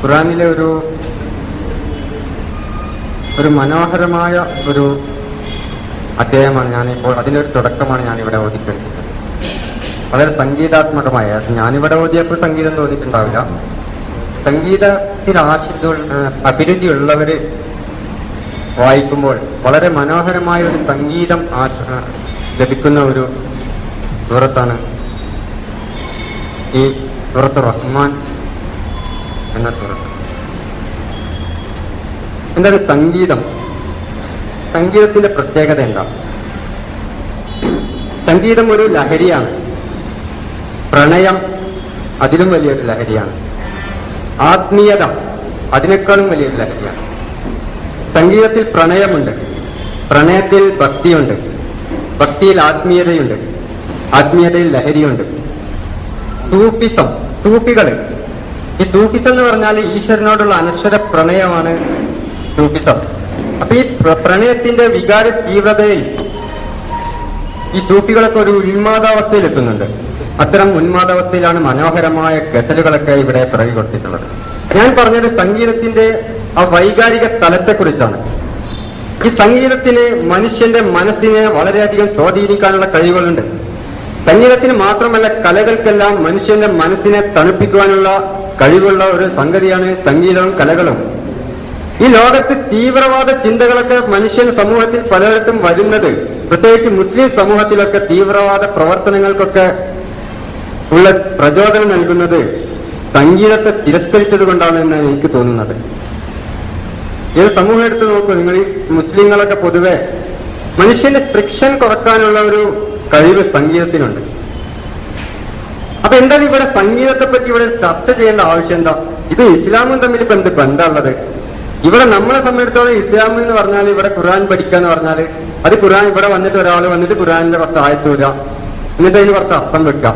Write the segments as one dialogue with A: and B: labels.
A: ഖുർആനിലെ ഒരു മനോഹരമായ ഒരു അധ്യായമാണ് ഞാനിപ്പോൾ, അതിനൊരു തുടക്കമാണ് ഞാനിവിടെ ഓതിക്കുന്നത്. വളരെ സംഗീതാത്മകമായ, ഞാനിവിടെ ഓതിയപ്പോൾ സംഗീതം തോന്നിയിട്ടുണ്ടാവില്ല. സംഗീതത്തിൽ അഭിരുചിയുള്ളവര് വായിക്കുമ്പോൾ വളരെ മനോഹരമായ ഒരു സംഗീതം ലഭിക്കുന്ന ഒരു സൂറത്താണ് ഈ സൂറത്ത് റഹ്മാൻ എന്ന സൂറത്ത്. എന്താണ് സംഗീതം? സംഗീതത്തിന്റെ പ്രത്യേകത എന്താ? സംഗീതം ഒരു ലഹരിയാണ്. പ്രണയം അതിലും വലിയൊരു ലഹരിയാണ്. ആത്മീയത അതിനേക്കാളും വലിയൊരു ലഹരിയാണ്. സംഗീതത്തിൽ പ്രണയമുണ്ട്, പ്രണയത്തിൽ ഭക്തിയുണ്ട്, ഭക്തിയിൽ ആത്മീയതയുണ്ട്, ആത്മീയതയിൽ ലഹരിയുണ്ട്. സൂഫിസം, സൂഫികള്, ഈ സൂഫിസം എന്ന് പറഞ്ഞാൽ ഈശ്വരനോടുള്ള അനശ്വര പ്രണയമാണ് സൂഫിസം. അപ്പൊ ഈ പ്രണയത്തിന്റെ വികാര തീവ്രതയിൽ ഈ സൂഫികളൊക്കെ ഒരു ഉന്മാദാവസ്ഥയിൽ എത്തുന്നുണ്ട്. അത്തരം ഉന്മാദാവസ്ഥയിലാണ് മനോഹരമായ ഗസലുകളൊക്കെ ഇവിടെ പിറകി കൊടുത്തിട്ടുള്ളത്. ഞാൻ പറഞ്ഞത് സംഗീതത്തിന്റെ ആ വൈകാരിക തലത്തെക്കുറിച്ചാണ്. ഈ സംഗീതത്തിന് മനുഷ്യന്റെ മനസ്സിനെ വളരെയധികം സ്വാധീനിക്കാനുള്ള കഴിവുകളുണ്ട്. സംഗീതത്തിന് മാത്രമല്ല, കലകൾക്കെല്ലാം മനുഷ്യന്റെ മനസ്സിനെ തണുപ്പിക്കുവാനുള്ള കഴിവുള്ള ഒരു സംഗതിയാണ് സംഗീതവും കലകളും. ഈ ലോകത്ത് തീവ്രവാദ ചിന്തകളൊക്കെ മനുഷ്യൻ സമൂഹത്തിൽ പലയിടത്തും വരുന്നത്, പ്രത്യേകിച്ച് മുസ്ലിം സമൂഹത്തിലൊക്കെ തീവ്രവാദ പ്രവർത്തനങ്ങൾക്കൊക്കെ ഉള്ള പ്രചോദനം നൽകുന്നത് സംഗീതത്തെ തിരസ്കരിച്ചത് കൊണ്ടാണ് എന്നാണ് എനിക്ക് തോന്നുന്നത്. ഏത് സമൂഹം എടുത്ത് നോക്കൂ നിങ്ങൾ, ഈ മുസ്ലിങ്ങളൊക്കെ പൊതുവെ മനുഷ്യന്റെ ഫ്രിക്ഷൻ കുറക്കാനുള്ള ഒരു കഴിവ് സംഗീതത്തിനുണ്ട്. അപ്പൊ എന്താണ് ഇവിടെ സംഗീതത്തെ പറ്റി ഇവിടെ ചർച്ച ചെയ്യേണ്ട ആവശ്യം എന്താ? ഇത് ഇസ്ലാമും തമ്മിൽ ഇപ്പൊ എന്ത് ബന്ധമുള്ളത്? ഇവിടെ നമ്മളെ സംബന്ധിച്ചിടത്തോളം ഇസ്ലാം എന്ന് പറഞ്ഞാൽ ഇവിടെ ഖുർആൻ പഠിക്കാന്ന് പറഞ്ഞാല് അത് ഖുർആൻ ഇവിടെ വന്നിട്ട് ഒരാൾ വന്നിട്ട് ഖുർആനിന്റെ കുറച്ച് ആയത്ത് വരിക, എന്നിട്ട് അതിന് കുറച്ച് അർത്ഥം വെക്കുക.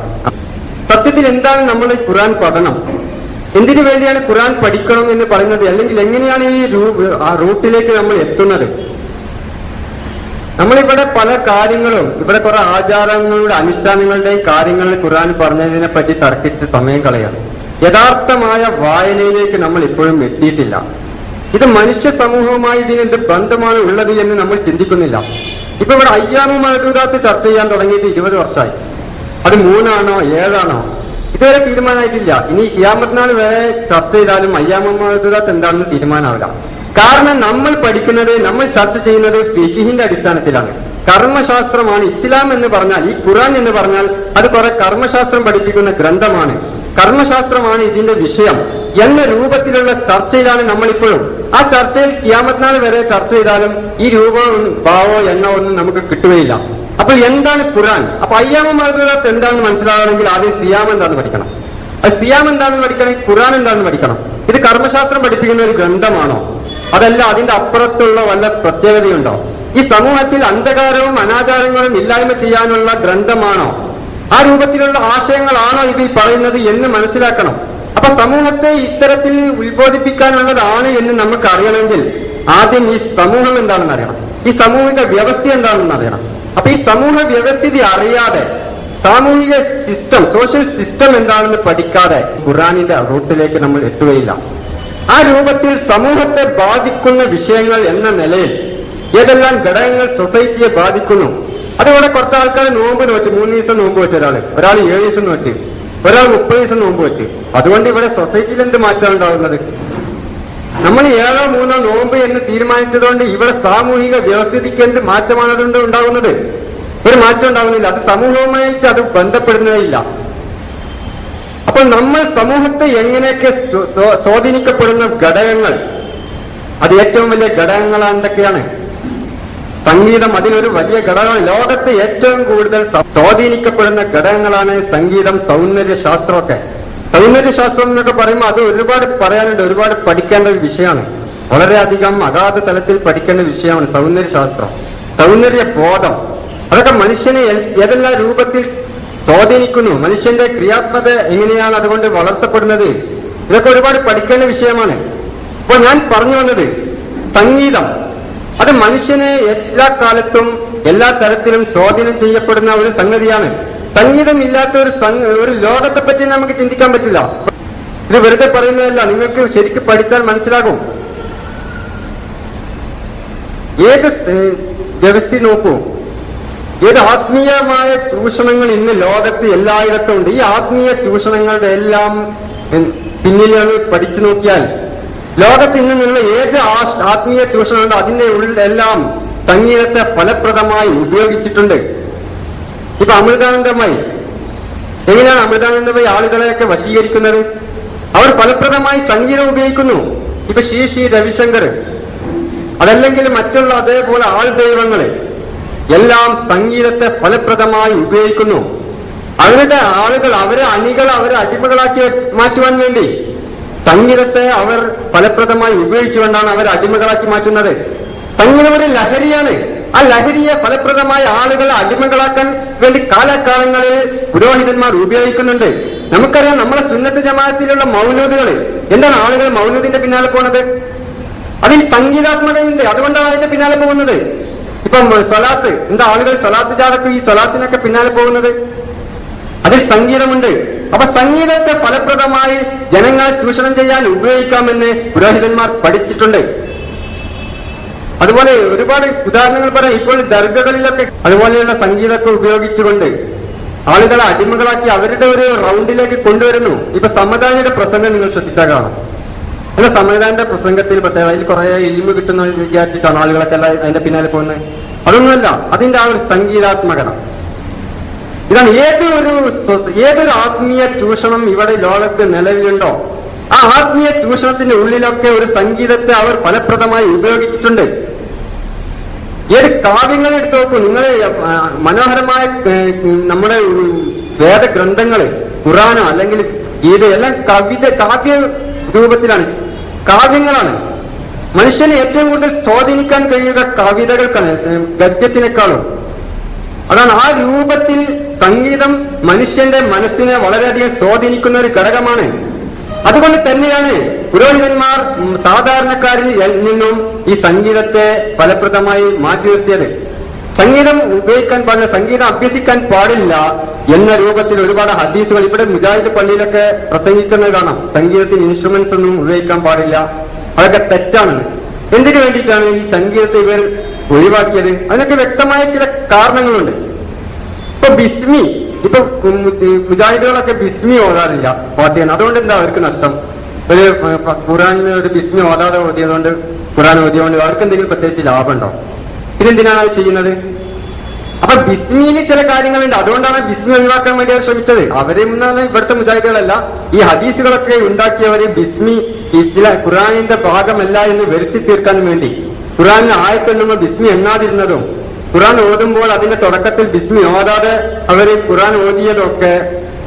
A: സത്യത്തിൽ എന്താണ് നമ്മൾ ഈ ഖുർആൻ പഠനം? എന്തിനു വേണ്ടിയാണ് ഖുർആൻ പഠിക്കണം എന്ന് പറയുന്നത്? അല്ലെങ്കിൽ എങ്ങനെയാണ് ഈ റൂട്ടിലേക്ക് നമ്മൾ എത്തുന്നത്? നമ്മളിവിടെ പല കാര്യങ്ങളും, ഇവിടെ കുറെ ആചാരങ്ങളുടെ അനുഷ്ഠാനങ്ങളുടെയും കാര്യങ്ങൾ ഖുർആൻ പറഞ്ഞതിനെ പറ്റി തർക്കിച്ച് സമയം കളയാണ്. യഥാർത്ഥമായ വായനയിലേക്ക് നമ്മൾ ഇപ്പോഴും എത്തിയിട്ടില്ല. ഇത് മനുഷ്യ സമൂഹവുമായി ഇതിന് എന്ത് ബന്ധമാണ് ഉള്ളത് എന്ന് നമ്മൾ ചിന്തിക്കുന്നില്ല. ഇപ്പൊ ഇവിടെ അയ്യാമു മഅദൂദാത്ത് ചർച്ച ചെയ്യാൻ തുടങ്ങിയിട്ട് 20 വർഷമായി. അത് 3 ആണോ 7 ആണോ ഇതുവരെ തീരുമാനമായിട്ടില്ല. ഇനി ഖിയാമത്ത് നാൾ വരെ ചർച്ച ചെയ്താലും അയ്യാമു മഅദൂദാത്ത് എന്താണെന്ന് തീരുമാനമാവില്ല. കാരണം നമ്മൾ പഠിക്കുന്നത്, നമ്മൾ ചർച്ച ചെയ്യുന്നത് ഫിഖിന്റെ അടിസ്ഥാനത്തിലാണ്. കർമ്മശാസ്ത്രമാണ് ഇസ്ലാം എന്ന് പറഞ്ഞാൽ, ഈ ഖുർആൻ എന്ന് പറഞ്ഞാൽ അത് കുറെ കർമ്മശാസ്ത്രം പഠിപ്പിക്കുന്ന ഗ്രന്ഥമാണ്. കർമ്മശാസ്ത്രമാണ് ഇതിന്റെ വിഷയം എന്ന രൂപത്തിലുള്ള ചർച്ചയിലാണ് നമ്മളിപ്പോഴും. ആ ചർച്ചയിൽ ഖിയാമത്ത് നാൾ വരെ ചർച്ച ചെയ്താലും ഈ രൂപവും ഭാവോ എണ്ണോ ഒന്നും നമുക്ക് കിട്ടുകയില്ല. അപ്പൊ എന്താണ് ഖുർആൻ? അപ്പൊ അയ്യാമു മഅദൂദാത്ത് എന്താണെന്ന് മനസ്സിലാകണമെങ്കിൽ ആദ്യം സിയാം എന്താണെന്ന് പഠിക്കണം. അത് സിയാം എന്താണെന്ന് പഠിക്കണമെങ്കിൽ ഖുർആൻ എന്താണെന്ന് പഠിക്കണം. ഇത് കർമ്മശാസ്ത്രം പഠിപ്പിക്കുന്ന ഒരു ഗ്രന്ഥമാണോ? അതല്ല അതിന്റെ അപ്പുറത്തുള്ള വല്ല പ്രത്യേകതയുണ്ടോ? ഈ സമൂഹത്തിൽ അന്ധകാരവും അനാചാരങ്ങളും ഇല്ലായ്മ ചെയ്യാനുള്ള ഗ്രന്ഥമാണോ? ആ രൂപത്തിലുള്ള ആശയങ്ങളാണോ ഇതിൽ പറയുന്നത് എന്ന് മനസ്സിലാക്കണം. അപ്പൊ സമൂഹത്തെ ഇത്തരത്തിൽ ഉത്ബോധിപ്പിക്കാനുള്ളതാണ് എന്ന് നമുക്ക് അറിയണമെങ്കിൽ ആദ്യം ഈ സമൂഹം എന്താണെന്ന് അറിയണം, ഈ സാമൂഹിക വ്യവസ്ഥ എന്താണെന്ന് അറിയണം. അപ്പൊ ഈ സമൂഹ വ്യവസ്ഥിതി അറിയാതെ, സാമൂഹിക സിസ്റ്റം, സോഷ്യൽ സിസ്റ്റം എന്താണെന്ന് പഠിക്കാതെ ഖുർആനിന്റെ റൂട്ടിലേക്ക് നമ്മൾ എത്തുകയില്ല. ആ രൂപത്തിൽ സമൂഹത്തെ ബാധിക്കുന്ന വിഷയങ്ങൾ എന്ന നിലയിൽ ഏതെല്ലാം ഘടകങ്ങൾ സൊസൈറ്റിയെ ബാധിക്കുന്നു, അതുകൂടെ കുറച്ച് ആൾക്കാർ നോമ്പ് നോറ്റ്, 3 ദിവസം നോമ്പ് വെച്ച ഒരാൾ 7 ദിവസം നോറ്റ്, ഒരാൾ 30 ദിവസം നോമ്പ് വെച്ച്. അതുകൊണ്ട് ഇവിടെ സൊസൈറ്റിയിൽ എന്ത് മാറ്റം ഉണ്ടാകുന്നത്? നമ്മൾ 7 3 നോമ്പ് എന്ന് തീരുമാനിച്ചതുകൊണ്ട് ഇവിടെ സാമൂഹിക വ്യവസ്ഥിതിക്ക് എന്ത് മാറ്റമാണ് അതുകൊണ്ട് ഉണ്ടാകുന്നത്? ഒരു മാറ്റം ഉണ്ടാകുന്നില്ല. അത് സമൂഹവുമായിട്ട് അത് ബന്ധപ്പെടുന്നതേയില്ല. അപ്പോൾ നമ്മൾ സമൂഹത്തെ എങ്ങനെയൊക്കെ സ്വാധീനിക്കപ്പെടുന്ന ഘടകങ്ങൾ, അത് ഏറ്റവും വലിയ ഘടകങ്ങൾ എന്തൊക്കെയാണ്? സംഗീതം അതിനൊരു വലിയ ഘടകമാണ്. ലോകത്തെ ഏറ്റവും കൂടുതൽ സ്വാധീനിക്കപ്പെടുന്ന ഘടകങ്ങളാണ് സംഗീതം, സൗന്ദര്യശാസ്ത്രമൊക്കെ. സൗന്ദര്യശാസ്ത്രം എന്നൊക്കെ പറയുമ്പോൾ അത് ഒരുപാട് പറയാനുണ്ട്, ഒരുപാട് പഠിക്കേണ്ട ഒരു വിഷയമാണ്. വളരെയധികം അഗാധ തലത്തിൽ പഠിക്കേണ്ട വിഷയമാണ് സൗന്ദര്യശാസ്ത്രം. സൗന്ദര്യബോധം അതൊക്കെ മനുഷ്യനെ ഏതെല്ലാം രൂപത്തിൽ സ്വാധീനിക്കുന്നു, മനുഷ്യന്റെ ക്രിയാത്മകത എങ്ങനെയാണ് അതുകൊണ്ട് വളർത്തപ്പെടുന്നത്, ഇതൊക്കെ ഒരുപാട് പഠിക്കേണ്ട വിഷയമാണ്. അപ്പോൾ ഞാൻ പറഞ്ഞു വന്നത് സംഗീതം അത് മനുഷ്യനെ എല്ലാ കാലത്തും എല്ലാ തരത്തിലും സ്വാധീനം ചെയ്യപ്പെടുന്ന ഒരു സംഗതിയാണ്. സംഗീതമില്ലാത്ത ഒരു ലോകത്തെ പറ്റി നമുക്ക് ചിന്തിക്കാൻ പറ്റില്ല. ഇത് വെറുതെ പറയുന്നതല്ല, നിങ്ങൾക്ക് ശരിക്കും പഠിച്ചാൽ മനസ്സിലാകും. ഏത് വ്യവസ്ഥ നോക്കൂ, ഏത് ആത്മീയമായ ചൂഷണങ്ങൾ ഇന്ന് ലോകത്ത് എല്ലായിടത്തും ഉണ്ട്. ഈ ആത്മീയ ചൂഷണങ്ങളുടെ എല്ലാം പിന്നിലാണ് പഠിച്ചു നോക്കിയാൽ ലോകത്ത് ഇന്ന് നിന്നുള്ള ഏത് ആത്മീയ ചൂഷണമുണ്ട് അതിന്റെ ഉള്ളിലെല്ലാം സംഗീതത്തെ ഫലപ്രദമായി ഉപയോഗിച്ചിട്ടുണ്ട്. ഇപ്പൊ അമൃതാനന്ദമായി, എങ്ങനെയാണ് അമൃതാനന്ദമായി ആളുകളെയൊക്കെ വശീകരിക്കുന്നത്? അവർ ഫലപ്രദമായി സംഗീതം ഉപയോഗിക്കുന്നു. ഇപ്പൊ ശ്രീ രവിശങ്കർ, അതല്ലെങ്കിൽ മറ്റുള്ള അതേപോലെ ആൾ ദൈവങ്ങള് എല്ലാം സംഗീതത്തെ ഫലപ്രദമായി ഉപയോഗിക്കുന്നു. അവരുടെ ആളുകൾ, അവരെ അടിമകളാക്കി മാറ്റുവാൻ വേണ്ടി സംഗീതത്തെ അവർ ഫലപ്രദമായി ഉപയോഗിച്ചുകൊണ്ടാണ് അവർ അടിമകളാക്കി മാറ്റുന്നത്. സംഗീതം ഒരു ലഹരിയാണ്. ആ ലഹരിയെ ഫലപ്രദമായ ആളുകളെ അടിമകളാക്കാൻ വേണ്ടി കാലാകാലങ്ങളിൽ പുരോഹിതന്മാർ ഉപയോഗിക്കുന്നുണ്ട്. നമുക്കറിയാം, നമ്മളെ സുന്നത്ത് ജമാഅത്തിലുള്ള മൗലൂദുകൾ, എന്താണ് ആളുകൾ മൗലൂദിന്റെ പിന്നാലെ പോകുന്നത്? അതിൽ സംഗീതാത്മകതയുണ്ട്, അതുകൊണ്ടാണ് അതിന്റെ പിന്നാലെ പോകുന്നത്. ഇപ്പം സ്വലാത്ത്, എന്താ ആളുകൾ സ്വലാത്ത് ജാഥക്ക് ഈ സ്വലാത്തിനൊക്കെ പിന്നാലെ പോകുന്നത്? അതിൽ സംഗീതമുണ്ട്. അപ്പൊ സംഗീതത്തെ ഫലപ്രദമായി ജനങ്ങളെ ചൂഷണം ചെയ്യാൻ ഉപയോഗിക്കാമെന്ന് പുരോഹിതന്മാർ പഠിച്ചിട്ടുണ്ട്. അതുപോലെ ഒരുപാട് ഉദാഹരണങ്ങൾ പറയാം. ഇപ്പോൾ ദർഗകളിലൊക്കെ അതുപോലെയുള്ള സംഗീതമൊക്കെ ഉപയോഗിച്ചുകൊണ്ട് ആളുകളെ അടിമകളാക്കി അവരുടെ ഒരു റൗണ്ടിലേക്ക് കൊണ്ടുവരുന്നു. ഇപ്പൊ സമദാനിയുടെ പ്രസംഗം നിങ്ങൾ ശ്രദ്ധിച്ചാൽ കാണാം. എന്നാൽ സമദാനിന്റെ പ്രസംഗത്തിൽ പ്രത്യേകം അതിൽ കുറെ ഇൽമ കിട്ടുന്ന വിചാരിച്ചിട്ടാണ് ആളുകളൊക്കെ അതിന്റെ പിന്നാലെ പോകുന്നത്. അതൊന്നുമല്ല, അതിന്റെ ആ ഒരു സംഗീതാത്മകത. ഇതാണ് ഏതൊരു ആത്മീയ ചൂഷണം ഇവിടെ ലോകത്ത് നിലവിലുണ്ടോ ആ ആത്മീയ ചൂഷണത്തിന്റെ ഉള്ളിലൊക്കെ ഒരു സംഗീതത്തെ അവർ ഫലപ്രദമായി ഉപയോഗിച്ചിട്ടുണ്ട്. ഏത് കാവ്യങ്ങൾ എടുത്തു നോക്കൂ നിങ്ങൾ, മനോഹരമായ നമ്മുടെ വേദഗ്രന്ഥങ്ങള്, ഖുറാനോ അല്ലെങ്കിൽ ഗീത എല്ലാം കാവ്യ രൂപത്തിലാണ്, കാവ്യങ്ങളാണ്. മനുഷ്യനെ ഏറ്റവും കൂടുതൽ സ്വാധീനിക്കാൻ കഴിയുക കവിതകൾക്കാണ്, ഗദ്യത്തിനേക്കാളും. അതാണ് ആ രൂപത്തിൽ സംഗീതം മനുഷ്യന്റെ മനസ്സിനെ വളരെയധികം സ്വാധീനിക്കുന്ന ഒരു ഘടകമാണ്. അതുകൊണ്ട് തന്നെയാണ് പുരോഹിതന്മാർ സാധാരണക്കാരിൽ നിന്നും ഈ സംഗീതത്തെ ഫലപ്രദമായി മാറ്റി നിർത്തിയത്. സംഗീതം ഉപയോഗിക്കാൻ പാടില്ല, സംഗീതം അഭ്യസിക്കാൻ പാടില്ല എന്ന രൂപത്തിൽ ഒരുപാട് ഹദീസുകൾ ഇവിടെ മുജാഹിദ് പള്ളിയിലൊക്കെ പ്രസംഗിക്കുന്നത് കാണാം. സംഗീതത്തിന് ഇൻസ്ട്രുമെന്റ്സ് ഒന്നും ഉപയോഗിക്കാൻ പാടില്ല, അതൊക്കെ തെറ്റാണ്. എന്തിനു വേണ്ടിയിട്ടാണ് ഈ സംഗീതത്തെ ഇവർ ഒഴിവാക്കിയത്? അതിനൊക്കെ വ്യക്തമായ ചില കാരണങ്ങളുണ്ട്. ഇപ്പൊ ബിസ്മി, ഇപ്പൊ മുജാഹിദുകളൊക്കെ ബിസ്മി ഓതാറില്ല ഫാത്തിഹ. അതുകൊണ്ട് എന്താ അവർക്ക് നഷ്ടം? ഒരു ഖുറാനിന് ഒരു ബിസ്മി ഓതാതെ ഓതിയതുകൊണ്ട്, ഖുറാൻ ഓതിയതുകൊണ്ട് അവർക്ക് എന്തെങ്കിലും പ്രത്യേകിച്ച് ലാഭമുണ്ടോ? പിന്നെന്തിനാണ് അത് ചെയ്യുന്നത്? അപ്പൊ ബിസ്മിയിൽ ചില കാര്യങ്ങളുണ്ട്, അതുകൊണ്ടാണ് ബിസ്മി ഒഴിവാക്കാൻ വേണ്ടി അവർ ശ്രമിച്ചത്. അവരെന്നാണ് ഇവിടുത്തെ മുജാഹിദുകളല്ല, ഈ ഹദീസുകളൊക്കെ ഉണ്ടാക്കിയവര് ബിസ്മി ഖുറാനിന്റെ ഭാഗമല്ല എന്ന് വരുത്തി തീർക്കാൻ വേണ്ടി ഖുറാനിൽ ആയത്തെണ്ണുമ്പോൾ ബിസ്മി എണ്ണാതിരുന്നതും ഖുറാൻ ഓതുമ്പോൾ അതിന്റെ തുടക്കത്തിൽ ബിസ്മി ഓതാതെ അവര് ഖുറാൻ ഓതിയതൊക്കെ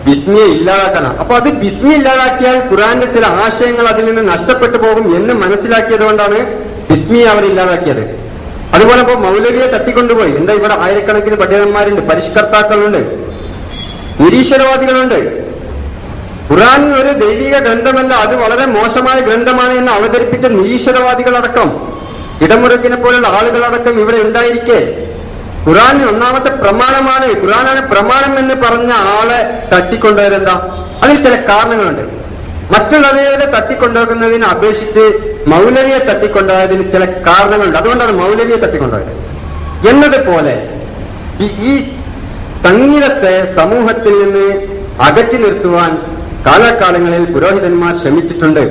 A: ബിസ്മിയെ ഇല്ലാതാക്കണം. അപ്പൊ അത് ബിസ്മി ഇല്ലാതാക്കിയാൽ ഖുറാന്റെ ചില ആശയങ്ങൾ അതിൽ നിന്ന് നഷ്ടപ്പെട്ടു പോകും എന്ന് മനസ്സിലാക്കിയത് കൊണ്ടാണ് ബിസ്മിയെ അവർ ഇല്ലാതാക്കിയത്. അതുപോലെ ഇപ്പൊ മൗലവിയെ തട്ടിക്കൊണ്ടുപോയി. എന്താ, ഇവിടെ ആയിരക്കണക്കിന് പണ്ഡിതന്മാരുണ്ട്, പരിഷ്കർത്താക്കളുണ്ട്, നിരീശ്വരവാദികളുണ്ട്. ഖുറാൻ ഒരു ദൈവിക ഗ്രന്ഥമല്ല, അത് വളരെ മോശമായ ഗ്രന്ഥമാണ് എന്ന് അവതരിപ്പിച്ച നിരീശ്വരവാദികളടക്കം, ഇടമുറക്കിനെ പോലുള്ള ആളുകളടക്കം ഇവിടെ ഉണ്ടായിരിക്കെ ഖുറാൻ ഒന്നാമത്തെ പ്രമാണമാണ്, ഖുറാനാണ് പ്രമാണം എന്ന് പറഞ്ഞ ആളെ തട്ടിക്കൊണ്ടുവരെന്താ? അതിൽ ചില കാരണങ്ങളുണ്ട്. മറ്റുള്ളവരെ തട്ടിക്കൊണ്ടുവെക്കുന്നതിനെ അപേക്ഷിച്ച് മൗലവിയെ തട്ടിക്കൊണ്ടുപോയതിന് ചില കാരണങ്ങളുണ്ട്. അതുകൊണ്ടാണ് മൗലവിയെ തട്ടിക്കൊണ്ടുപോയത്. എന്നതുപോലെ ഈ സംഗീതത്തെ സമൂഹത്തിൽ നിന്ന് അകറ്റി നിർത്തുവാൻ കാലാകാലങ്ങളിൽ പുരോഹിതന്മാർ ശ്രമിച്ചിട്ടുണ്ട്.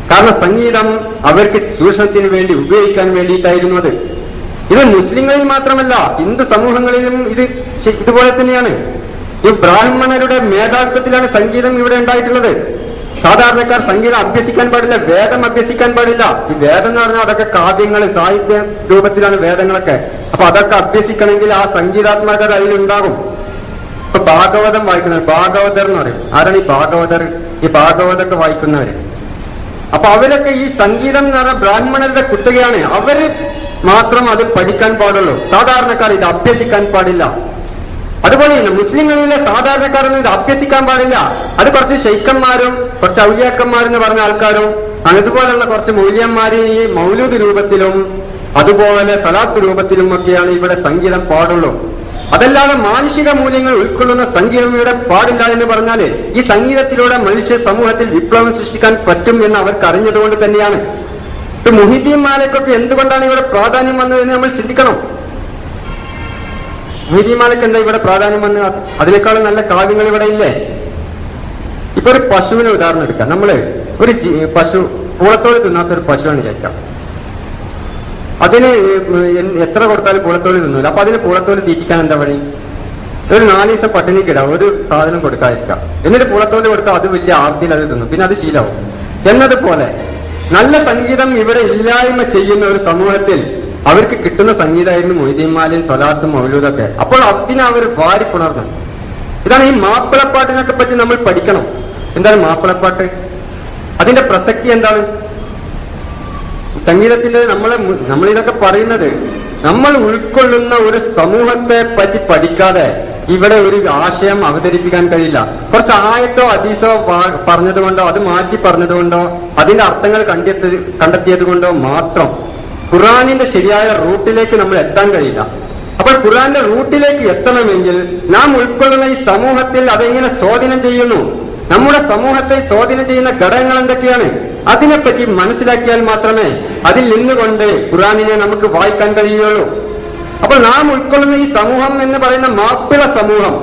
A: കാരണം സംഗീതം അവർക്ക് ചൂഷണത്തിന് വേണ്ടി ഉപയോഗിക്കാൻ വേണ്ടിയിട്ടായിരുന്നു അത്. ഇത് മുസ്ലിങ്ങളിൽ മാത്രമല്ല, ഹിന്ദു സമൂഹങ്ങളിലും ഇതുപോലെ തന്നെയാണ്. ഈ ബ്രാഹ്മണരുടെ മേധാവിത്വത്തിലാണ് സംഗീതം ഇവിടെ ഉണ്ടായിട്ടുള്ളത്. സാധാരണക്കാർ സംഗീതം അഭ്യസിക്കാൻ പാടില്ല, വേദം അഭ്യസിക്കാൻ പാടില്ല. ഈ വേദം എന്ന് പറഞ്ഞാൽ അതൊക്കെ കാവ്യങ്ങൾ, സാഹിത്യ രൂപത്തിലാണ് വേദങ്ങളൊക്കെ. അപ്പൊ അതൊക്കെ അഭ്യസിക്കണമെങ്കിൽ ആ സംഗീതാത്മകത അതിലുണ്ടാകും. ഇപ്പൊ ഭാഗവതം വായിക്കുന്നവർ, ഭാഗവതർ എന്ന് പറയും. ആരാണ് ഈ ഭാഗവതർ? ഈ ഭാഗവതൊക്കെ വായിക്കുന്നവര്. അപ്പൊ അവരൊക്കെ ഈ സംഗീതം എന്ന് പറഞ്ഞാൽ ബ്രാഹ്മണരുടെ കുത്തകയാണ്. അവര് മാത്രം അത് പഠിക്കാൻ പാടുള്ളൂ, സാധാരണക്കാർ ഇത് അഭ്യസിക്കാൻ പാടില്ല. അതുപോലെ മുസ്ലിങ്ങളിലെ സാധാരണക്കാരൊന്നും ഇത് അഭ്യസിക്കാൻ പാടില്ല. അത് കുറച്ച് ശൈഖന്മാരും കുറച്ച് ഔലിയാക്കന്മാരെന്ന് പറഞ്ഞ ആൾക്കാരും അതുപോലുള്ള കുറച്ച് മൗലിയന്മാര് ഈ മൗലൂദ് രൂപത്തിലും അതുപോലെ സലാത്ത് രൂപത്തിലും ഒക്കെയാണ് ഇവിടെ സംഗീതം പാടുള്ളൂ. അതല്ലാതെ മാനുഷിക മൂല്യങ്ങൾ ഉൾക്കൊള്ളുന്ന സംഗീതം ഇവിടെ പാടില്ല എന്ന് പറഞ്ഞാല് ഈ സംഗീതത്തിലൂടെ മനുഷ്യ സമൂഹത്തിൽ വിപ്ലവം സൃഷ്ടിക്കാൻ പറ്റും എന്ന് അവർക്ക് അറിഞ്ഞതുകൊണ്ട് തന്നെയാണ്. ഇപ്പൊ മുഹീദ്ദീൻ മാലിക്കൊക്കെ എന്തുകൊണ്ടാണ് ഇവിടെ പ്രാധാന്യം വന്നതെന്ന് നമ്മൾ ചിന്തിക്കണം. മുഹീദ്ദീൻ മാലിക് എന്താ ഇവിടെ പ്രാധാന്യം വന്ന്? അതിനേക്കാളും നല്ല കാവ്യങ്ങൾ ഇവിടെ ഇല്ലേ? ഇപ്പൊ ഒരു പശുവിനെ ഉദാഹരണം എടുക്കാം. നമ്മള് ഒരു പശു പൂളത്തോട് തിന്നാത്തൊരു പശുവാണ് വിചാരിക്കാം. അതിന് എത്ര കൊടുത്താലും പൂളത്തോട് തിന്നില്ല. അപ്പൊ അതിന് പൂളത്തോട് തീറ്റിക്കാൻ എന്താ വഴി? ഒരു 4 ദിവസം പട്ടിണിക്കിടാം, ഒരു സാധനം കൊടുക്കാതിരിക്കാം. എന്നിട്ട് പൂളത്തോട് കൊടുത്താൽ അത് വലിയ ആർത്തിയിൽ അത് തിന്നും, പിന്നെ അത് ശീലമാവും. എന്നതുപോലെ നല്ല സംഗീതം ഇവിടെ ഇല്ലായ്മ ചെയ്യുന്ന ഒരു സമൂഹത്തിൽ അവർക്ക് കിട്ടുന്ന സംഗീതമായിരുന്നു മൊയ്തീൻ മാലിയും സ്വലാത്തും മൗലൂദൊക്കെ. അപ്പോൾ അതിനെ അവർ വാരിപ്പുണർന്നു. ഇതാണ് ഈ മാപ്പിളപ്പാട്ടിനൊക്കെ പറ്റി നമ്മൾ പഠിക്കണം. എന്താണ് മാപ്പിളപ്പാട്ട്? അതിന്റെ പ്രസക്തി എന്താണ്? സംഗീതത്തിന്റെ നമ്മളിതൊക്കെ പറയുന്നത് നമ്മൾ ഉൾക്കൊള്ളുന്ന ഒരു സമൂഹത്തെ പറ്റി പഠിക്കാതെ ഇവിടെ ഒരു ആശയം അവതരിപ്പിക്കാൻ കഴിയില്ല. കുറച്ച് ആയത്തോ ഹദീസോ പറഞ്ഞതുകൊണ്ടോ അത് മാറ്റി പറഞ്ഞതുകൊണ്ടോ അതിന്റെ അർത്ഥങ്ങൾ കണ്ടെത്തിയത് കൊണ്ടോ മാത്രം ഖുർആനിന്റെ ശരിയായ റൂട്ടിലേക്ക് നമ്മൾ എത്താൻ കഴിയില്ല. അപ്പോൾ ഖുർആന്റെ റൂട്ടിലേക്ക് എത്തണമെങ്കിൽ നാം ഉൾക്കൊള്ളുന്ന ഈ സമൂഹത്തിൽ അതെങ്ങനെ സ്വാധീനം ചെയ്യുന്നു, നമ്മുടെ സമൂഹത്തെ സ്വാധീനം ചെയ്യുന്ന ഘടകങ്ങൾ എന്തൊക്കെയാണ്, അതിനെപ്പറ്റി മനസ്സിലാക്കിയാൽ മാത്രമേ അതിൽ നിന്നുകൊണ്ട് ഖുർആനിനെ നമുക്ക് വായിക്കാൻ കഴിയുകയുള്ളൂ. അപ്പോൾ നാം ഉൾക്കൊള്ളുന്ന ഈ സമൂഹം എന്ന് പറയുന്ന മാപ്പിള സമൂഹം,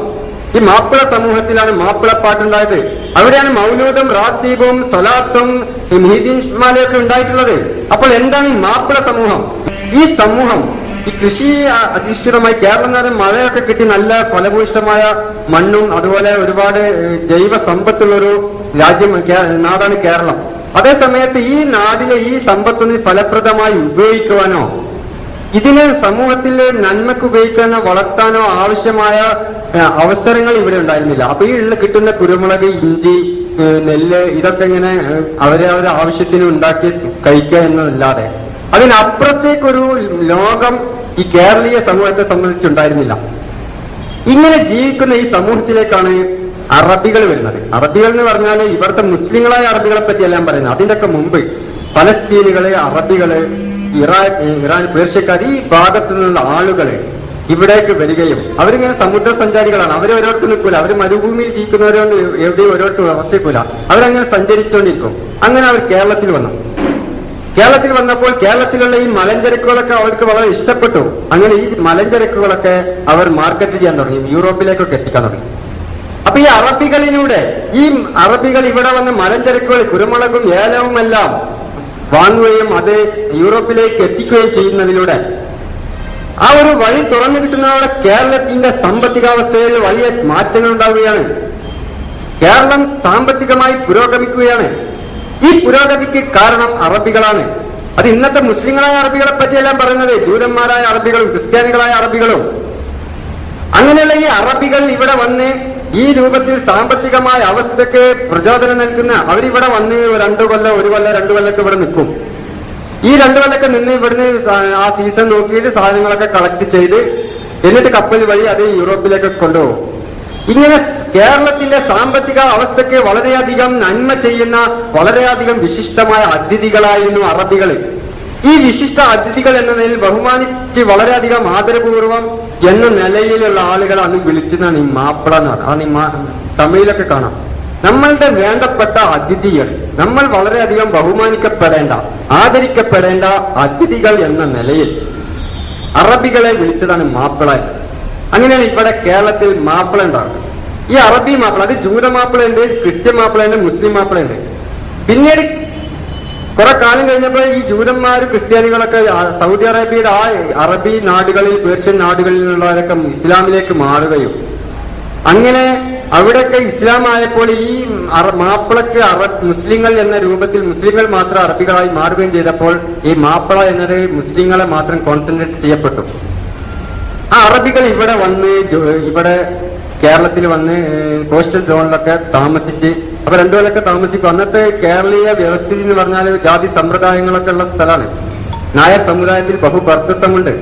A: ഈ മാപ്പിള സമൂഹത്തിലാണ് മാപ്പിളപ്പാട്ടുണ്ടായത്. അവിടെയാണ് മൗലൂദും റാത്തീബും സ്വലാത്തും മുഹീദ്ദീൻ മാലയൊക്കെ ഉണ്ടായിട്ടുള്ളത്. അപ്പോൾ എന്താണ് ഈ മാപ്പിള സമൂഹം? ഈ സമൂഹം ഈ കൃഷി അധിഷ്ഠിതമായി കേരളം എന്ന് പറയുന്ന മഴയൊക്കെ കിട്ടി നല്ല ഫലഭൂയിഷ്ടമായ മണ്ണും അതുപോലെ ഒരുപാട് ജൈവ സമ്പത്തുള്ളൊരു നാടാണ് കേരളം. അതേ സമയത്ത് ഈ നാടിലെ ഈ സമ്പത്തൊന്ന് ഫലപ്രദമായി ഉപയോഗിക്കുവാനോ ഇതിനെ സമൂഹത്തിൽ നന്മക്ക് ഉപയോഗിക്കാനോ വളർത്താനോ ആവശ്യമായ അവസരങ്ങൾ ഇവിടെ ഉണ്ടായിരുന്നില്ല. അപ്പൊ ഈ കിട്ടുന്ന കുരുമുളക്, ഇഞ്ചി, നെല്ല് ഇതൊക്കെ ഇങ്ങനെ അവരെ ആവശ്യത്തിന് ഉണ്ടാക്കി കഴിക്കുക എന്നതല്ലാതെ അതിനപ്പുറത്തേക്കൊരു ലോകം ഈ കേരളീയ സമൂഹത്തെ സംബന്ധിച്ചുണ്ടായിരുന്നില്ല. ഇങ്ങനെ ജീവിക്കുന്ന ഈ സമൂഹത്തിലേക്കാണ് അറബികൾ വരുന്നത്. അറബികൾ എന്ന് പറഞ്ഞാൽ ഇവിടുത്തെ മുസ്ലിങ്ങളായ അറബികളെ പറ്റിയെല്ലാം പറയുന്നത്. അതിന്റെയൊക്കെ മുമ്പ് പലസ്തീനുകള്, അറബികള്, ഇറാൻ, പേർഷ്യക്കാർ ഈ ഭാഗത്തു നിന്നുള്ള ആളുകള് ഇവിടേക്ക് വരികയും അവരിങ്ങനെ സമുദ്ര സഞ്ചാരികളാണ്. അവര് ഒരിടത്ത് നിൽക്കൂല. അവര് മരുഭൂമിയിൽ ജീവിക്കുന്നവരോട് എവിടെയും ഒരിടത്ത് വസിക്കൂല. അവരങ്ങനെ സഞ്ചരിച്ചുകൊണ്ടിരിക്കും. അങ്ങനെ അവർ കേരളത്തിൽ വന്നു. കേരളത്തിൽ വന്നപ്പോൾ കേരളത്തിലുള്ള ഈ മലഞ്ചരക്കുകളൊക്കെ അവർക്ക് വളരെ ഇഷ്ടപ്പെട്ടു. അങ്ങനെ ഈ മലഞ്ചരക്കുകളൊക്കെ അവർ മാർക്കറ്റ് ചെയ്യാൻ തുടങ്ങി, യൂറോപ്പിലേക്കൊക്കെ എത്തിക്കാൻ തുടങ്ങി. അപ്പൊ ഈ അറബികളിലൂടെ ഈ അറബികൾ ഇവിടെ വന്ന് മലഞ്ചരക്കുകൾ, കുരുമുളകും ഏലവും എല്ലാം വാങ്ങുകയും അത് യൂറോപ്പിലേക്ക് എത്തിക്കുകയും ചെയ്യുന്നതിലൂടെ ആ ഒരു വഴി തുറന്നു കിട്ടുന്നതോടെ കേരളത്തിന്റെ സാമ്പത്തികാവസ്ഥയിൽ വലിയ മാറ്റങ്ങൾ ഉണ്ടാവുകയാണ്. കേരളം സാമ്പത്തികമായി പുരോഗമിക്കുകയാണ്. ഈ പുരോഗതിക്ക് കാരണം അറബികളാണ്. അത് ഇന്നത്തെ മുസ്ലിങ്ങളായ അറബികളെ പറ്റിയെല്ലാം പറയുന്നത് ജൂതന്മാരായ അറബികളും ക്രിസ്ത്യാനികളായ അറബികളും. അങ്ങനെയുള്ള ഈ അറബികൾ ഇവിടെ വന്ന് ഈ രൂപത്തിൽ സാമ്പത്തികമായ അവസ്ഥയ്ക്ക് പ്രചോദനം നൽകുന്ന അവരിവിടെ വന്ന് 2 കൊല്ലം 1 കൊല്ലം 2 കൊല്ലമൊക്കെ ഇവിടെ നിൽക്കും. ഈ 2 കൊല്ലമൊക്കെ നിന്ന് ഇവിടുന്ന് ആ സീസൺ നോക്കിയിട്ട് സാധനങ്ങളൊക്കെ കളക്ട് ചെയ്ത് എന്നിട്ട് കപ്പൽ വഴി അത് യൂറോപ്പിലേക്ക് കൊണ്ടുപോകും. ഇങ്ങനെ കേരളത്തിന്റെ സാമ്പത്തിക അവസ്ഥയ്ക്ക് വളരെയധികം നന്മ ചെയ്യുന്ന വളരെയധികം വിശിഷ്ടമായ അതിഥികളായിരുന്നു അറബികൾ. ഈ വിശിഷ്ട അതിഥികൾ എന്ന നിലയിൽ ബഹുമാനിച്ച് വളരെയധികം ആദരപൂർവം എന്ന നിലയിലുള്ള ആളുകൾ അന്ന് വിളിച്ചതാണ് ഈ മാപ്പിള എന്ന് പറഞ്ഞത്. അത് തമിഴിലൊക്കെ കാണാം. നമ്മളുടെ വേണ്ടപ്പെട്ട അതിഥികൾ, നമ്മൾ വളരെയധികം ബഹുമാനിക്കപ്പെടേണ്ട ആദരിക്കപ്പെടേണ്ട അതിഥികൾ എന്ന നിലയിൽ അറബികളെ വിളിച്ചതാണ് മാപ്പിള. അങ്ങനെയാണ് ഇവിടെ കേരളത്തിൽ മാപ്പിള ഉണ്ടാകുന്നത്. ഈ അറബി മാപ്പിള, അത് ജൂത മാപ്പിളയുണ്ട്, ക്രിസ്ത്യൻ മാപ്പിളയുണ്ട്, മുസ്ലിം മാപ്പിളയുണ്ട്. പിന്നീട് കുറെ കാലം കഴിഞ്ഞപ്പോൾ ഈ ജൂതന്മാരും ക്രിസ്ത്യാനികളൊക്കെ സൗദി അറേബ്യയുടെ ആ അറബി നാടുകളിൽ, പേർഷ്യൻ നാടുകളിൽ നിന്നുള്ളവരൊക്കെ ഇസ്ലാമിലേക്ക് മാറുകയും അങ്ങനെ അവിടെയൊക്കെ ഇസ്ലാം ആയപ്പോൾ ഈ മാപ്പിളക്ക് മുസ്ലിങ്ങൾ എന്ന രൂപത്തിൽ മുസ്ലിങ്ങൾ മാത്രം അറബികളായി മാറുകയും ചെയ്തപ്പോൾ ഈ മാപ്പിള എന്നത് മുസ്ലിങ്ങളെ മാത്രം കോൺസെൻട്രേറ്റ് ചെയ്യപ്പെട്ടു. ആ അറബികൾ ഇവിടെ വന്ന് ഇവിടെ കേരളത്തിൽ വന്ന് കോസ്റ്റൽ സോണിലൊക്കെ താമസിച്ച് അപ്പൊ 2 കൊല്ലമൊക്കെ താമസിക്കും. അന്നത്തെ കേരളീയ വ്യവസ്ഥിതി എന്ന് പറഞ്ഞാൽ ജാതി സമ്പ്രദായങ്ങളൊക്കെ ഉള്ള സ്ഥലമാണ്. നായർ സമുദായത്തിൽ ബഹുഭർത്തൃത്വമുണ്ട്.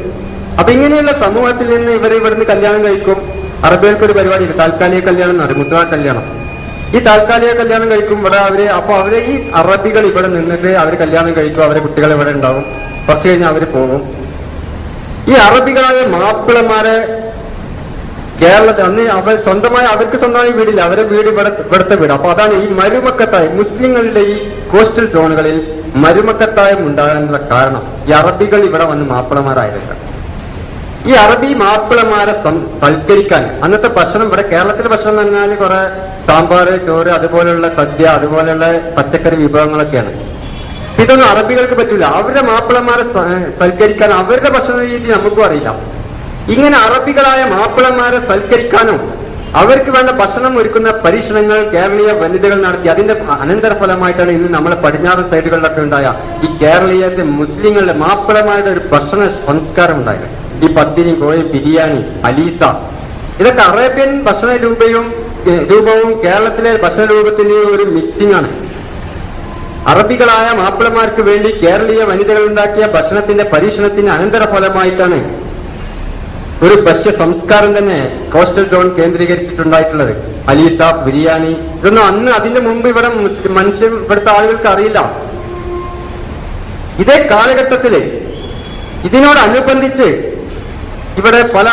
A: അപ്പൊ ഇങ്ങനെയുള്ള സമൂഹത്തിൽ നിന്ന് ഇവിടുന്ന് കല്യാണം കഴിക്കും. അറബികൾക്കൊരു പരിപാടിയുണ്ട്, താൽക്കാലിക കല്യാണം എന്ന് പറയും, മുത്തലാഖ് കല്യാണം. ഈ താൽക്കാലിക കല്യാണം കഴിക്കും ഇവിടെ അവര് ഈ അറബികൾ ഇവിടെ നിന്നിട്ട് അവര് കല്യാണം കഴിക്കും. അവരെ കുട്ടികൾ ഇവിടെ ഉണ്ടാവും. കുറച്ചു കഴിഞ്ഞാൽ അവര് പോകും. ഈ അറബികളായ മാപ്പിളമാരെ കേരളത്തിൽ അന്ന് അവർക്ക് സ്വന്തമായി വീടില്ല, അവരെ വീട് ഇവിടുത്തെ വീട്. അപ്പൊ അതാണ് ഈ മരുമക്കത്തായം, മുസ്ലിങ്ങളുടെ ഈ കോസ്റ്റൽ സോണുകളിൽ മരുമക്കത്തായം ഉണ്ടാകാനുള്ള കാരണം ഈ അറബികൾ ഇവിടെ വന്ന് മാപ്പിളമാരായതല്ല. ഈ അറബി മാപ്പിളമാരെ സൽക്കരിക്കാൻ അന്നത്തെ ഭക്ഷണം, ഇവിടെ കേരളത്തിലെ ഭക്ഷണം എന്ന് പറഞ്ഞാൽ കുറെ സാമ്പാർ, ചോറ്, അതുപോലെയുള്ള സദ്യ, അതുപോലെയുള്ള പച്ചക്കറി വിഭവങ്ങളൊക്കെയാണ്. ഇതൊന്നും അറബികൾക്ക് പറ്റൂല. അവരുടെ മാപ്പിളമാരെ സൽക്കരിക്കാൻ അവരുടെ ഭക്ഷണ രീതി നമുക്കും അറിയില്ല. ഇങ്ങനെ അറബികളായ മാപ്പിളമാരെ സൽക്കരിക്കാനും അവർക്ക് വേണ്ട ഭക്ഷണം ഒരുക്കുന്ന പരീക്ഷണങ്ങൾ കേരളീയ വനിതകൾ നടത്തി. അതിന്റെ അനന്തരഫലമായിട്ടാണ് ഇന്ന് നമ്മളെ പടിഞ്ഞാറൻ സൈഡുകളിലൊക്കെ ഉണ്ടായ ഈ കേരളീയത്തെ മുസ്ലിങ്ങളുടെ മാപ്പിളമാരുടെ ഒരു ഭക്ഷണ സംസ്കാരം ഉണ്ടായത്. ഈ പത്തിരി, കോഴി, ബിരിയാണി, അലീസ, ഇതൊക്കെ അറേബ്യൻ ഭക്ഷണ രൂപവും കേരളത്തിലെ ഭക്ഷണ രൂപത്തിന്റെയും ഒരു മിക്സിംഗ് ആണ്. അറബികളായ മാപ്പിളമാർക്ക് വേണ്ടി കേരളീയ വനിതകൾ ഉണ്ടാക്കിയ ഭക്ഷണത്തിന്റെ പരീക്ഷണത്തിന്റെ അനന്തരഫലമായിട്ടാണ് ഒരു ഭക്ഷ്യ സംസ്കാരം തന്നെ കോസ്റ്റൽ സോൺ കേന്ദ്രീകരിച്ചിട്ടുണ്ടായിട്ടുള്ളത്. അലീസ, ബിരിയാണി, ഇതൊന്നും അന്ന് അതിന്റെ മുമ്പ് ഇവിടെ ഇവിടുത്തെ ആളുകൾക്ക് അറിയില്ല. ഇതേ കാലഘട്ടത്തില് ഇതിനോടനുബന്ധിച്ച് ഇവിടെ പല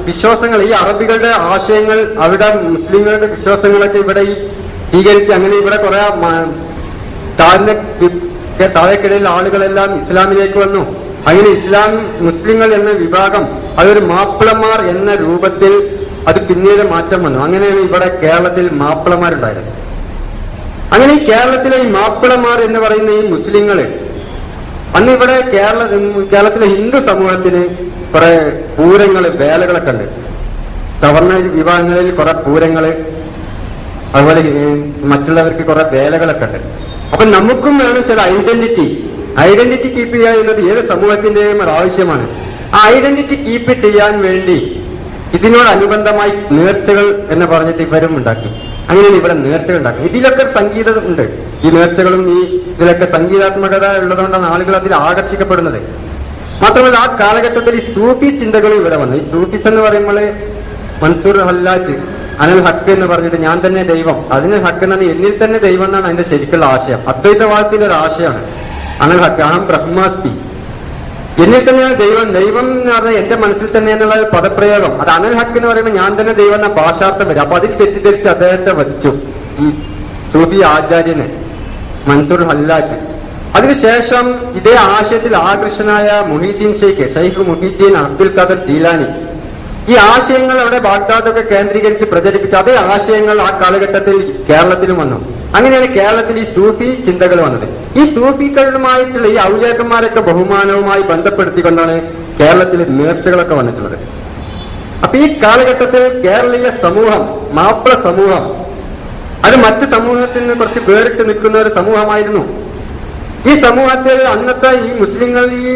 A: വിശ്വാസങ്ങൾ, ഈ അറബികളുടെ ആശയങ്ങൾ അവിടെ മുസ്ലിങ്ങളുടെ വിശ്വാസങ്ങളൊക്കെ ഇവിടെ ഈ സ്വീകരിച്ച് അങ്ങനെ ഇവിടെ കുറെ താഴേക്കിടയിൽ ആളുകളെല്ലാം ഇസ്ലാമിലേക്ക് വന്നു. അങ്ങനെ മുസ്ലിങ്ങൾ എന്ന വിഭാഗം അതൊരു മാപ്പിളമാർ എന്ന രൂപത്തിൽ അത് പിന്നീട് മാറ്റം വന്നു. അങ്ങനെയാണ് ഇവിടെ കേരളത്തിൽ മാപ്പിളമാരുണ്ടായത്. അങ്ങനെ ഈ കേരളത്തിലെ ഈ മാപ്പിളമാർ എന്ന് പറയുന്ന ഈ മുസ്ലിങ്ങള് അന്ന് ഇവിടെ കേരളത്തിലെ ഹിന്ദു സമൂഹത്തിന് കുറെ പൂരങ്ങള്, വേലകളൊക്കെ ഉണ്ട്. സവർണ വിഭാഗങ്ങളിൽ കുറെ പൂരങ്ങള്, അതുപോലെ മറ്റുള്ളവർക്ക് കുറെ വേലകളൊക്കെ ഉണ്ട്. അപ്പൊ നമുക്കും വേണം ചില ഐഡന്റിറ്റി കീപ്പ് ചെയ്യുക എന്നത് ഏത് സമൂഹത്തിന്റെയും ഒരു ആവശ്യമാണ്. ആ ഐഡന്റിറ്റി കീപ്പ് ചെയ്യാൻ വേണ്ടി ഇതിനോടനുബന്ധമായി നേർച്ചകൾ എന്ന് പറഞ്ഞിട്ട് ഇവരും ഉണ്ടാക്കി. അങ്ങനെയാണ് ഇവിടെ നേർച്ചകൾ ഉണ്ടാക്കി. ഇതിലൊക്കെ സംഗീതം ഉണ്ട്. ഈ നേർച്ചകളും ഇതിലൊക്കെ സംഗീതാത്മകത ഉള്ളതുകൊണ്ടാണ് ആളുകൾ അതിൽ ആകർഷിക്കപ്പെടുന്നത്. മാത്രമല്ല ആ കാലഘട്ടത്തിൽ ഈ സൂഫി ചിന്തകളും ഇവിടെ വന്നു. ഈ സൂഫിസ് എന്ന് പറയുമ്പോൾ മൻസൂർ ഹല്ലാജ് അനൽ ഹക്ക് എന്ന് പറഞ്ഞിട്ട് ഞാൻ തന്നെ ദൈവം, അതിന് ഹക്ക് എന്നാണ് എന്നിൽ തന്നെ ദൈവം എന്നാണ് അതിന്റെ ശരിക്കുള്ള ആശയം. അദ്വൈതവാദത്തിന്റെ ഒരു ആശയമാണ് അനൽ ഹക്ക്. അഹം ബ്രഹ്മാസ്തി, എന്നിൽ തന്നെയാണ് ദൈവം. ദൈവം എന്ന് പറഞ്ഞാൽ എന്റെ മനസ്സിൽ തന്നെ എന്നുള്ള ഒരു പദപ്രയോഗം. അത് അനൽ ഹക്ക് എന്ന് പറയുമ്പോൾ ഞാൻ തന്നെ ദൈവം എന്ന ഭാഷാർത്ഥം വരും. അപ്പൊ അതിൽ തെറ്റിദ്ധരിച്ച് അദ്ദേഹത്തെ വച്ചു ഈ സൂഫി ആചാര്യന് മൻസൂർ ഹല്ലാജ്. അതിനുശേഷം ഇതേ ആശയത്തിൽ ആകൃഷ്ടനായ മുഹീദ്ദീൻ ഷെയ്ഖ് മുഹീദ്ദീൻ അബ്ദുൽ ഖാദർ ജീലാനി ഈ ആശയങ്ങൾ അവിടെ ബാഗ്ദാദൊക്കെ കേന്ദ്രീകരിച്ച് പ്രചരിപ്പിച്ച അതേ ആശയങ്ങൾ ആ കാലഘട്ടത്തിൽ കേരളത്തിലും വന്നു. അങ്ങനെയാണ് കേരളത്തിൽ ഈ സൂഫി ചിന്തകൾ വന്നത്. ഈ സൂഫികളുമായിട്ടുള്ള ഈ ഔലിയാക്കന്മാരൊക്കെ ബഹുമാനവുമായി ബന്ധപ്പെടുത്തിക്കൊണ്ടാണ് കേരളത്തിൽ നേർച്ചകളൊക്കെ വന്നിട്ടുള്ളത്. അപ്പൊ ഈ കാലഘട്ടത്തിൽ കേരളീയ സമൂഹം, മാപ്പിള സമൂഹം, അത് മറ്റു സമൂഹത്തിൽ നിന്ന് കുറച്ച് വേറിട്ട് നിൽക്കുന്ന ഒരു സമൂഹമായിരുന്നു. ഈ സമൂഹത്തിൽ അന്നത്തെ ഈ മുസ്ലിങ്ങൾ ഈ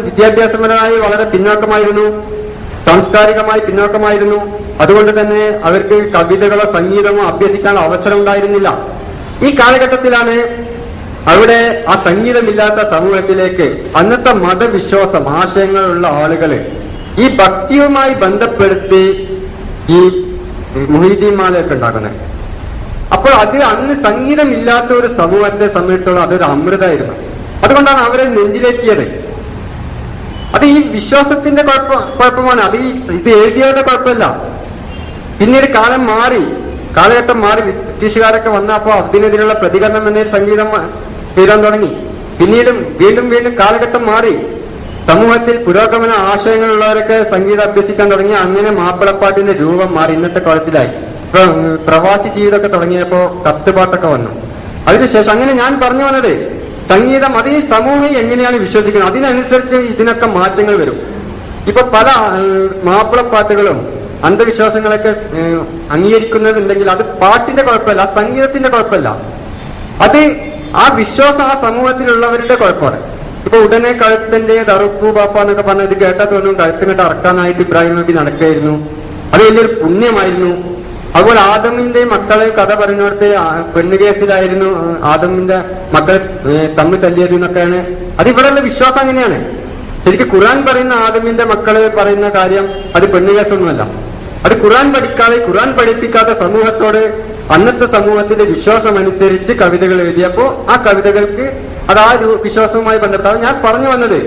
A: വിദ്യാഭ്യാസപരമായി വളരെ പിന്നോക്കമായിരുന്നു, സാംസ്കാരികമായി പിന്നോക്കമായിരുന്നു. അതുകൊണ്ട് തന്നെ അവർക്ക് കവിതകളോ സംഗീതമോ അഭ്യസിക്കാനുള്ള അവസരം ഉണ്ടായിരുന്നില്ല. ഈ കാലഘട്ടത്തിലാണ് അവിടെ ആ സംഗീതമില്ലാത്ത സമൂഹത്തിലേക്ക് അന്നത്തെ മതവിശ്വാസം ആശയങ്ങളുള്ള ആളുകള് ഈ ഭക്തിയുമായി ബന്ധപ്പെടുത്തി ഈ മുഹീദ്ദീന്മാരെയൊക്കെ ഉണ്ടാക്കുന്നത്. അപ്പോൾ അത് അന്ന് സംഗീതമില്ലാത്ത ഒരു സമൂഹത്തെ സംബന്ധിച്ചോളം അതൊരു അമൃതമായിരുന്നു. അതുകൊണ്ടാണ് അവരെ നെഞ്ചിലേറ്റിയത്. അത് ഈ വിശ്വാസത്തിന്റെ കുഴപ്പമാണ്. അത് ഇത് എഴുതിയവരുടെ കുഴപ്പമില്ല. പിന്നീട് കാലഘട്ടം മാറി ബ്രിട്ടീഷുകാരൊക്കെ വന്നപ്പോൾ അതിനെതിരെയുള്ള പ്രതികരണം എന്നൊരു സംഗീതം എഴുതാൻ തുടങ്ങി. പിന്നീടും വീണ്ടും കാലഘട്ടം മാറി സമൂഹത്തിൽ പുരോഗമന ആശയങ്ങളുള്ളവരൊക്കെ സംഗീതം അഭ്യസിക്കാൻ തുടങ്ങി. അങ്ങനെ മാപ്പിളപ്പാട്ടിന്റെ രൂപം മാറി ഇന്നത്തെ കാലത്തിലായി. പ്രവാസി ജീവിതമൊക്കെ തുടങ്ങിയപ്പോ കത്തുപാട്ടൊക്കെ വന്നു. അതിനുശേഷം അങ്ങനെ ഞാൻ പറഞ്ഞു വന്നത് സംഗീതം അത് ഈ സമൂഹം എങ്ങനെയാണ് വിശ്വസിക്കുന്നത് അതിനനുസരിച്ച് ഇതിനൊക്കെ മാറ്റങ്ങൾ വരും. ഇപ്പൊ പല മാപ്പിളപ്പാട്ടുകളും അന്ധവിശ്വാസങ്ങളൊക്കെ അംഗീകരിക്കുന്നതുണ്ടെങ്കിൽ അത് പാട്ടിന്റെ കുഴപ്പമല്ല, സംഗീതത്തിന്റെ കുഴപ്പമല്ല, അത് ആ വിശ്വാസം ആ സമൂഹത്തിലുള്ളവരുടെ കുഴപ്പമാണ്. ഇപ്പൊ ഉടനെ കഴുത്തിന്റെ ദറുപ്പു ബാപ്പ എന്നൊക്കെ പറഞ്ഞ ഇത് കേട്ടാ തോന്നും കഴുത്തിനിട്ട് അറക്കാനായിട്ട് ഇബ്രാഹിം നബി നടക്കുകയായിരുന്നു, അത് വലിയൊരു പുണ്യമായിരുന്നു. അതുപോലെ ആദമിന്റെ മക്കളെ കഥ പറഞ്ഞിടത്ത് പെണ്ണുകേസിലായിരുന്നു ആദമിന്റെ മക്കൾ തമ്മിൽ തല്ലിയത് എന്നൊക്കെയാണ്. അത് ഇവിടെയുള്ള വിശ്വാസം അങ്ങനെയാണ്. ശരിക്കും ഖുർആൻ പറയുന്ന ആദമിന്റെ മക്കള് പറയുന്ന കാര്യം അത് പെണ്ണുകേസൊന്നുമല്ല. അത് ഖുർആൻ പഠിക്കാതെ ഖുർആൻ പഠിപ്പിക്കാത്ത സമൂഹത്തോട് അന്നത്തെ സമൂഹത്തിന്റെ വിശ്വാസം അനുസരിച്ച് കവിതകൾ എഴുതിയപ്പോ ആ കവിതകൾക്ക് അത് ആ വിശ്വാസവുമായി ബന്ധപ്പെട്ടാണ് ഞാൻ പറഞ്ഞു വന്നത്.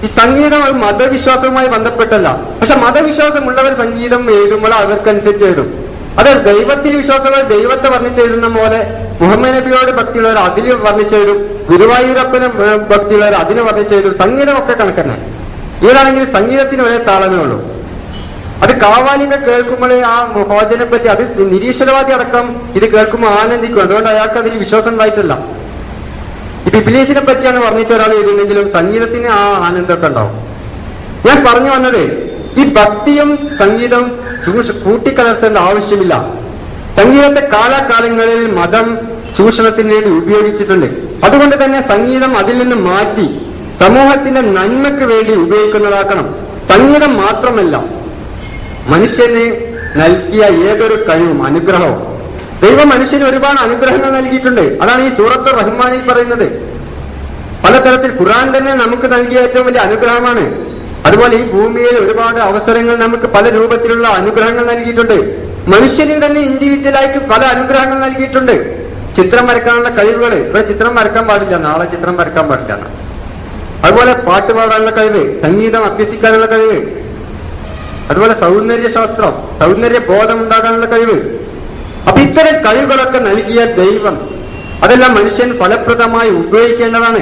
A: ഈ സംഗീതം അത് മതവിശ്വാസവുമായി ബന്ധപ്പെട്ടല്ല. പക്ഷെ മതവിശ്വാസമുള്ളവർ സംഗീതം എഴുതുമ്പോൾ അവർക്കനുസരിച്ച് എഴുതും. അത് ദൈവത്തിൽ വിശ്വാസമുള്ളവർ ദൈവത്തെ വർണ്ണിച്ചെഴുതുന്ന പോലെ മുഹമ്മദ് നബിയോട് ഭക്തിയുള്ളവർ അതിന് വർണ്ണിച്ചെഴുതും, ഗുരുവായൂരപ്പന് ഭക്തിയുള്ളവർ അതിന് വർണ്ണിച്ചെഴുതും. സംഗീതമൊക്കെ കണക്കന്നെ. ഏതാണെങ്കിൽ സംഗീതത്തിന് ഒരേ താളമേ ഉള്ളൂ. അത് കാവാലിനെ കേൾക്കുമ്പോൾ ആ മോചനെ പറ്റി അത് നിരീശ്വരവാദി അടക്കം ഇത് കേൾക്കുമ്പോൾ ആനന്ദിക്കും. അതുകൊണ്ട് അയാൾക്ക് അതിൽ വിശ്വാസം ഉണ്ടായിട്ടില്ല. ഇപ്പൊ ഇബ്ലീസിനെ പറ്റിയാണ് വർണ്ണിച്ച ഒരാൾ എഴുതുന്നെങ്കിലും സംഗീതത്തിന് ആ ആനന്ദമൊക്കെ ഉണ്ടാവും. ഞാൻ പറഞ്ഞു വന്നത് ഈ ഭക്തിയും സംഗീതവും കൂട്ടിക്കലർത്തേണ്ട ആവശ്യമില്ല. സംഗീതത്തെ കാലാകാലങ്ങളിൽ മതം ചൂഷണത്തിന് വേണ്ടി ഉപയോഗിച്ചിട്ടുണ്ട്. അതുകൊണ്ട് തന്നെ സംഗീതം അതിൽ നിന്ന് മാറ്റി സമൂഹത്തിന്റെ നന്മയ്ക്ക് വേണ്ടി ഉപയോഗിക്കുന്നതാക്കണം. സംഗീതം മാത്രമല്ല, മനുഷ്യന് നൽകിയ ഏതൊരു കഴിവും അനുഗ്രഹവും ദൈവം മനുഷ്യന് ഒരുപാട് അനുഗ്രഹങ്ങൾ നൽകിയിട്ടുണ്ട്. അതാണ് ഈ സൂറത്ത് റഹ്മാനിൽ പറയുന്നത്. പലതരത്തിൽ ഖുർആൻ തന്നെ നമുക്ക് നൽകിയ ഏറ്റവും വലിയ അനുഗ്രഹമാണ്. അതുപോലെ ഈ ഭൂമിയിൽ ഒരുപാട് അവസരങ്ങൾ നമുക്ക് പല രൂപത്തിലുള്ള അനുഗ്രഹങ്ങൾ നൽകിയിട്ടുണ്ട്. മനുഷ്യന് തന്നെ ഇൻഡിവിജ്വലായിട്ട് പല അനുഗ്രഹങ്ങൾ നൽകിയിട്ടുണ്ട്. ചിത്രം വരക്കാനുള്ള കഴിവുകൾ, ഇവിടെ ചിത്രം വരക്കാൻ പാടില്ല, നാളെ ചിത്രം വരക്കാൻ പാടില്ല. അതുപോലെ പാട്ട് പാടാനുള്ള കഴിവ്, സംഗീതം അഭ്യസിക്കാനുള്ള കഴിവ്, അതുപോലെ സൗന്ദര്യശാസ്ത്രം, സൗന്ദര്യ ബോധം ഉണ്ടാകാനുള്ള കഴിവ്. അപ്പൊ ഇത്തരം കഴിവുകളൊക്കെ നൽകിയ ദൈവം അതെല്ലാം മനുഷ്യൻ ഫലപ്രദമായി ഉപയോഗിക്കേണ്ടതാണ്.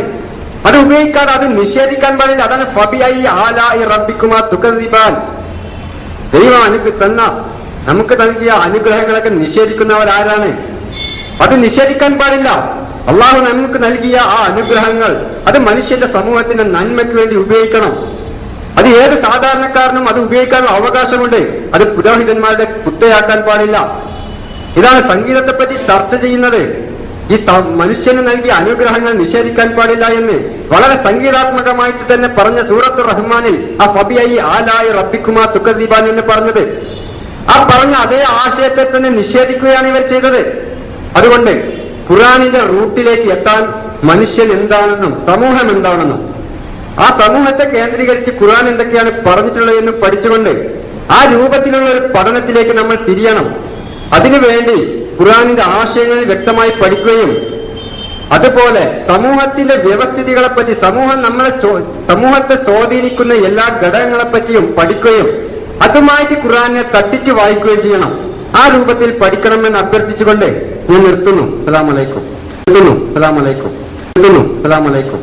A: അത് ഉപയോഗിക്കാതെ അത് നിഷേധിക്കാൻ പാടില്ല. അതാണ് ഫബിഐ ആലാഇ റബ്ബിക്കുമാ തുകസിബാൻ. ദൈവം നമുക്ക് നൽകിയ അനുഗ്രഹങ്ങളൊക്കെ നിഷേധിക്കുന്നവരാരാണ്? അത് നിഷേധിക്കാൻ പാടില്ല. അള്ളാഹു നമുക്ക് നൽകിയ ആ അനുഗ്രഹങ്ങൾ അത് മനുഷ്യന്റെ സമൂഹത്തിന്റെ നന്മയ്ക്ക് വേണ്ടി ഉപയോഗിക്കണം. അത് ഏത് സാധാരണക്കാരനും അത് ഉപയോഗിക്കാനുള്ള അവകാശമുണ്ട്. അത് പുരോഹിതന്മാരുടെ കുത്തയാക്കാൻ പാടില്ല. ഇതാണ് സംഗീതത്തെപ്പറ്റി ചർച്ച ചെയ്യുന്നത്. ഈ മനുഷ്യന് നൽകിയ അനുഗ്രഹങ്ങൾ നിഷേധിക്കാൻ പാടില്ല എന്ന് വളരെ സംഗീതാത്മകമായിട്ട് തന്നെ പറഞ്ഞ സൂറത്ത് റഹ്മാനിൽ ആ ഫബിഐ ആലായി റബ്ബിക്കുമാ തുകസിബാൻ എന്ന് പറഞ്ഞത്, ആ പറഞ്ഞ അതേ ആശയത്തെ തന്നെ നിഷേധിക്കുകയാണ് ഇവർ ചെയ്തത്. അതുകൊണ്ട് ഖുർആനിന്റെ റൂട്ടിലേക്ക് എത്താൻ മനുഷ്യൻ എന്താണെന്നും സമൂഹം എന്താണെന്നും ആ സമൂഹത്തെ കേന്ദ്രീകരിച്ച് ഖുർആൻ എന്തൊക്കെയാണ് പറഞ്ഞിട്ടുള്ളതെന്നും പഠിച്ചുകൊണ്ട് ആ രൂപത്തിലുള്ള ഒരു പഠനത്തിലേക്ക് നമ്മൾ തിരിയണം. അതിനുവേണ്ടി ഖുർആനിന്റെ ആശയങ്ങൾ വ്യക്തമായി പഠിക്കുകയും അതുപോലെ സമൂഹത്തിന്റെ വ്യവസ്ഥിതികളെപ്പറ്റി സമൂഹത്തെ സ്വാധീനിക്കുന്ന എല്ലാ ഘടകങ്ങളെപ്പറ്റിയും പഠിക്കുകയും അതുമായിട്ട് ഖുർആനെ തട്ടിച്ച് വായിക്കുകയും ചെയ്യണം. ആ രൂപത്തിൽ പഠിക്കണമെന്ന് അഭ്യർത്ഥിച്ചുകൊണ്ട് ഞാൻ നിർത്തുന്നു. അസ്സലാമു അലൈക്കും.